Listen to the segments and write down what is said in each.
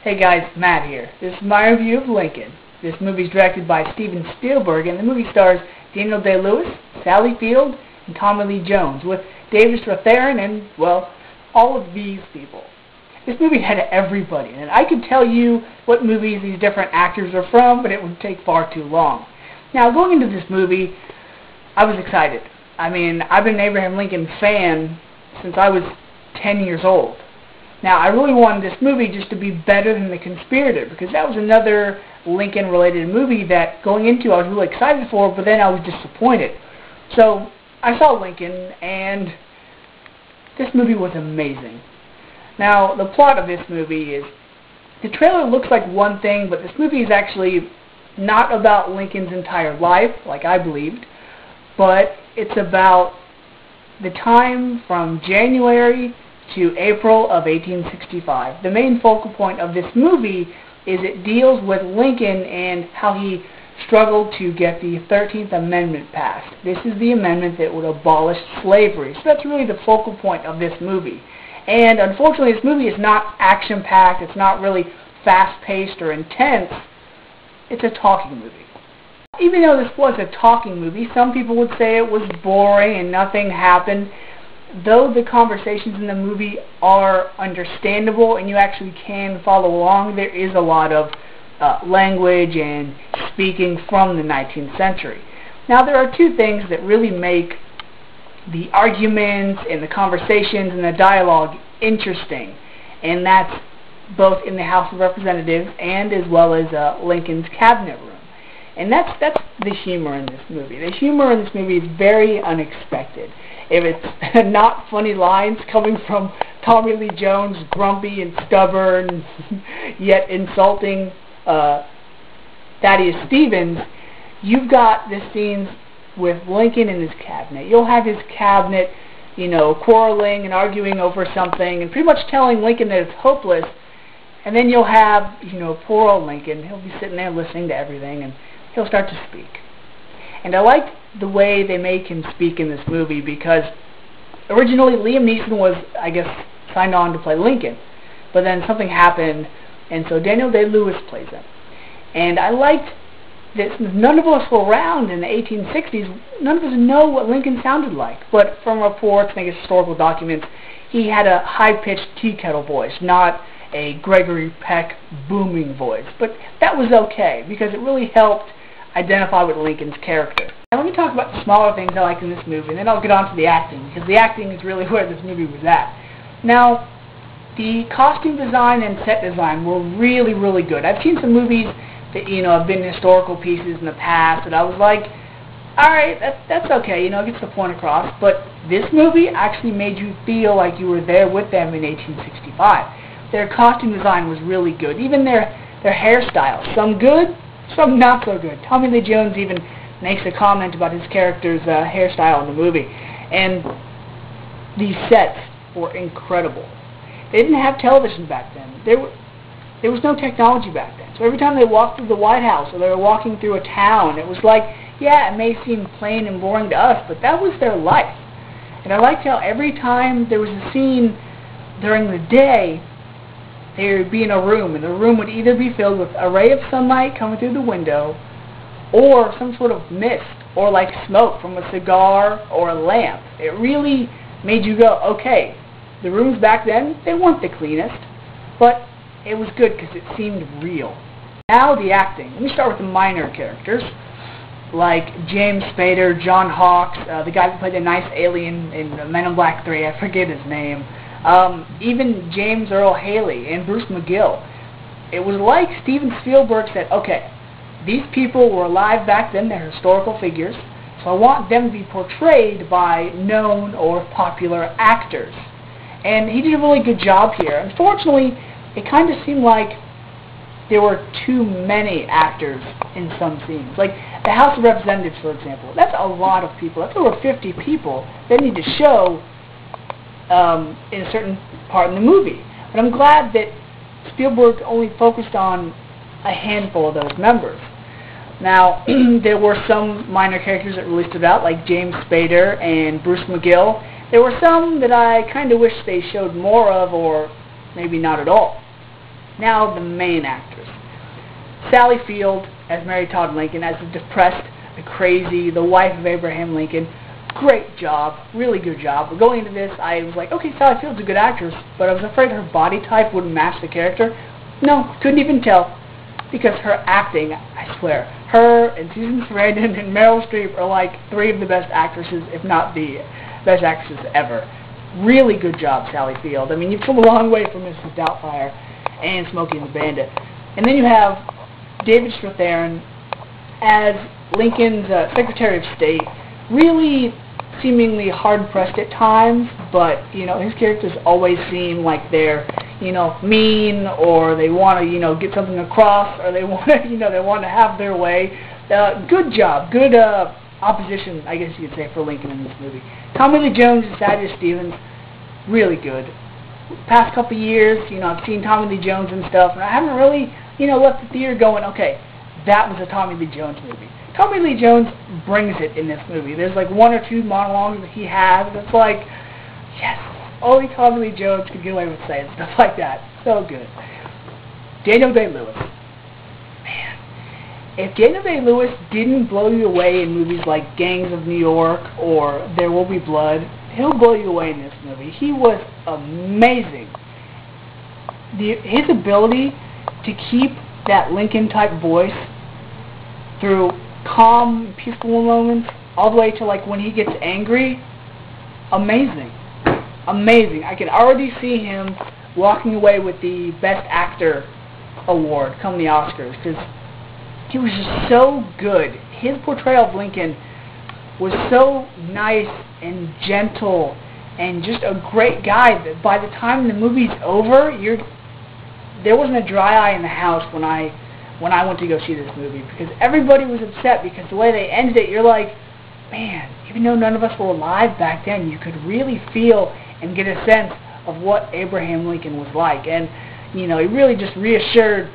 Hey guys, Matt here. This is my review of Lincoln. This movie is directed by Steven Spielberg, and the movie stars Daniel Day-Lewis, Sally Field, and Tommy Lee Jones, with David Strathairn and, well, all of these people. This movie had everybody, and I could tell you what movies these different actors are from, but it would take far too long. Now, going into this movie, I was excited. I mean, I've been an Abraham Lincoln fan since I was 10 years old. Now, I really wanted this movie just to be better than The Conspirator, because that was another Lincoln-related movie that, going into, I was really excited for, but then I was disappointed. So, I saw Lincoln, and this movie was amazing. Now, the plot of this movie is, the trailer looks like one thing, but this movie is actually not about Lincoln's entire life, like I believed, but it's about the time from January to April of 1865. The main focal point of this movie is it deals with Lincoln and how he struggled to get the 13th Amendment passed. This is the amendment that would abolish slavery. So that's really the focal point of this movie. And unfortunately, this movie is not action-packed. It's not really fast-paced or intense. It's a talking movie. Even though this was a talking movie, some people would say it was boring and nothing happened. Though the conversations in the movie are understandable and you actually can follow along, there is a lot of language and speaking from the 19th century. Now, there are two things that really make the arguments and the conversations and the dialogue interesting, and that's both in the House of Representatives and as well as Lincoln's cabinet room. And that's the humor in this movie. The humor in this movie is very unexpected. If it's not funny lines coming from Tommy Lee Jones, grumpy and stubborn, yet insulting Thaddeus Stevens, you've got the scenes with Lincoln and his cabinet. You'll have his cabinet, quarreling and arguing over something and pretty much telling Lincoln that it's hopeless. And then you'll have, poor old Lincoln. He'll be sitting there listening to everything, and he'll start to speak. And I like the way they make him speak in this movie, because originally Liam Neeson was, I guess, signed on to play Lincoln. But then something happened, and so Daniel Day-Lewis plays him. And I liked that none of us were around in the 1860s. None of us know what Lincoln sounded like. But from reports and historical documents, he had a high-pitched tea kettle voice, not a Gregory Peck booming voice. But that was okay, because it really helped identify with Lincoln's character. Now let me talk about the smaller things I liked in this movie, and then I'll get on to the acting, because the acting is really where this movie was at. Now, the costume design and set design were really, really good. I've seen some movies that, have been historical pieces in the past, and I was like, alright, that's okay, it gets the point across, but this movie actually made you feel like you were there with them in 1865. Their costume design was really good. Even their hairstyles, some good, some not so good. Tommy Lee Jones even makes a comment about his character's hairstyle in the movie. And these sets were incredible. They didn't have television back then. There was no technology back then. So every time they walked through the White House or they were walking through a town, it was like, yeah, it may seem plain and boring to us, but that was their life. And I liked how every time there was a scene during the day, there would be in a room, and the room would either be filled with a ray of sunlight coming through the window, or some sort of mist, or like smoke from a cigar or a lamp. It really made you go, okay, the rooms back then, they weren't the cleanest, but it was good because it seemed real. Now the acting. Let me start with the minor characters, like James Spader, John Hawkes, the guy who played the nice alien in Men in Black 3, I forget his name. Even James Earl Haley and Bruce McGill. It was like Steven Spielberg said, okay, these people were alive back then, they're historical figures, so I want them to be portrayed by known or popular actors. And he did a really good job here. Unfortunately, it kind of seemed like there were too many actors in some scenes. Like the House of Representatives, for example. That's a lot of people. That's over 50 people they need to show in a certain part in the movie. But I'm glad that Spielberg only focused on a handful of those members. Now, there were some minor characters that really stood out, like James Spader and Bruce McGill. There were some that I kind of wish they showed more of, or maybe not at all. Now the main actors. Sally Field as Mary Todd Lincoln, as the depressed, the crazy, the wife of Abraham Lincoln. Great job, really good job. But going into this, I was like, okay, Sally Field's a good actress, but I was afraid her body type wouldn't match the character. No, couldn't even tell, because her acting, I swear, her and Susan Sarandon and Meryl Streep are like three of the best actresses, if not the best actresses ever. Really good job, Sally Field. I mean, you've come a long way from Mrs. Doubtfire and Smokey and the Bandit. And then you have David Strathairn as Lincoln's Secretary of State, really seemingly hard-pressed at times, but, you know, his characters always seem like they're, you know, mean, or they want to, you know, get something across, or they want to, you know, they want to have their way. Good job, good opposition, I guess you could say, for Lincoln in this movie. Tommy Lee Jones as Thaddeus Stevens, really good. Past couple years, you know, I've seen Tommy Lee Jones and stuff, and I haven't really, you know, left the theater going, okay, that was a Tommy Lee Jones movie. Tommy Lee Jones brings it in this movie. There's like one or two monologues that he has, and it's like, yes, only Tommy Lee Jones could get away with saying stuff like that. So good. Daniel Day-Lewis. Man, if Daniel Day-Lewis didn't blow you away in movies like Gangs of New York or There Will Be Blood, he'll blow you away in this movie. He was amazing. His ability to keep that Lincoln-type voice through calm, peaceful moments, all the way to like when he gets angry, amazing. Amazing. I can already see him walking away with the Best Actor award come the Oscars, because he was just so good. His portrayal of Lincoln was so nice and gentle and just a great guy that by the time the movie's over, there wasn't a dry eye in the house when I went to go see this movie, because everybody was upset because the way they ended it, you're like, man, even though none of us were alive back then, you could really feel and get a sense of what Abraham Lincoln was like. And, you know, it really just reassured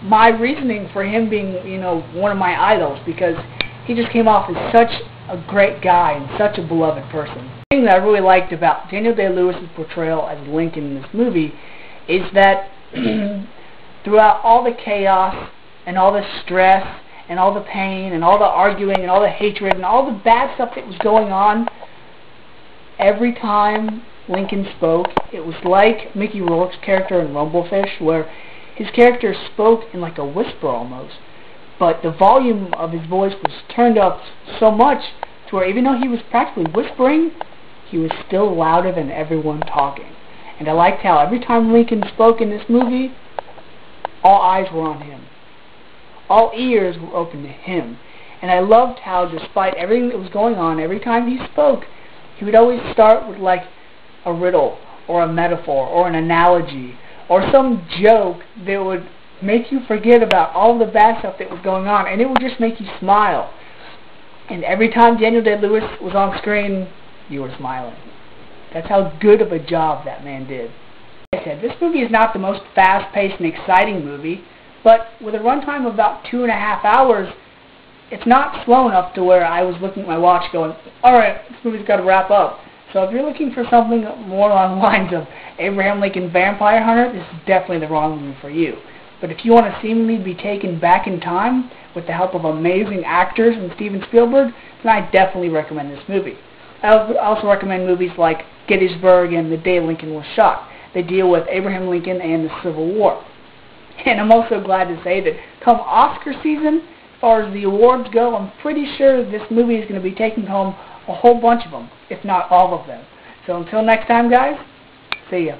my reasoning for him being, you know, one of my idols, because he just came off as such a great guy and such a beloved person. The thing that I really liked about Daniel Day-Lewis's portrayal as Lincoln in this movie is that throughout all the chaos and all the stress and all the pain and all the arguing and all the hatred and all the bad stuff that was going on, every time Lincoln spoke, it was like Mickey Rourke's character in Rumblefish, where his character spoke in like a whisper almost, but the volume of his voice was turned up so much to where even though he was practically whispering, he was still louder than everyone talking. And I liked how every time Lincoln spoke in this movie, all eyes were on him. All ears were open to him. And I loved how, despite everything that was going on, every time he spoke, he would always start with like a riddle or a metaphor or an analogy or some joke that would make you forget about all the bad stuff that was going on, and it would just make you smile. And every time Daniel Day-Lewis was on screen, you were smiling. That's how good of a job that man did. Like I said, this movie is not the most fast-paced and exciting movie, but with a runtime of about 2.5 hours, it's not slow enough to where I was looking at my watch going, alright, this movie's got to wrap up. So if you're looking for something more along the lines of Abraham Lincoln Vampire Hunter, this is definitely the wrong movie for you. But if you want to seemingly be taken back in time with the help of amazing actors and Steven Spielberg, then I definitely recommend this movie. I also recommend movies like Gettysburg and The Day Lincoln Was Shot. They deal with Abraham Lincoln and the Civil War. And I'm also glad to say that come Oscar season, as far as the awards go, I'm pretty sure this movie is going to be taking home a whole bunch of them, if not all of them. So until next time, guys, see ya.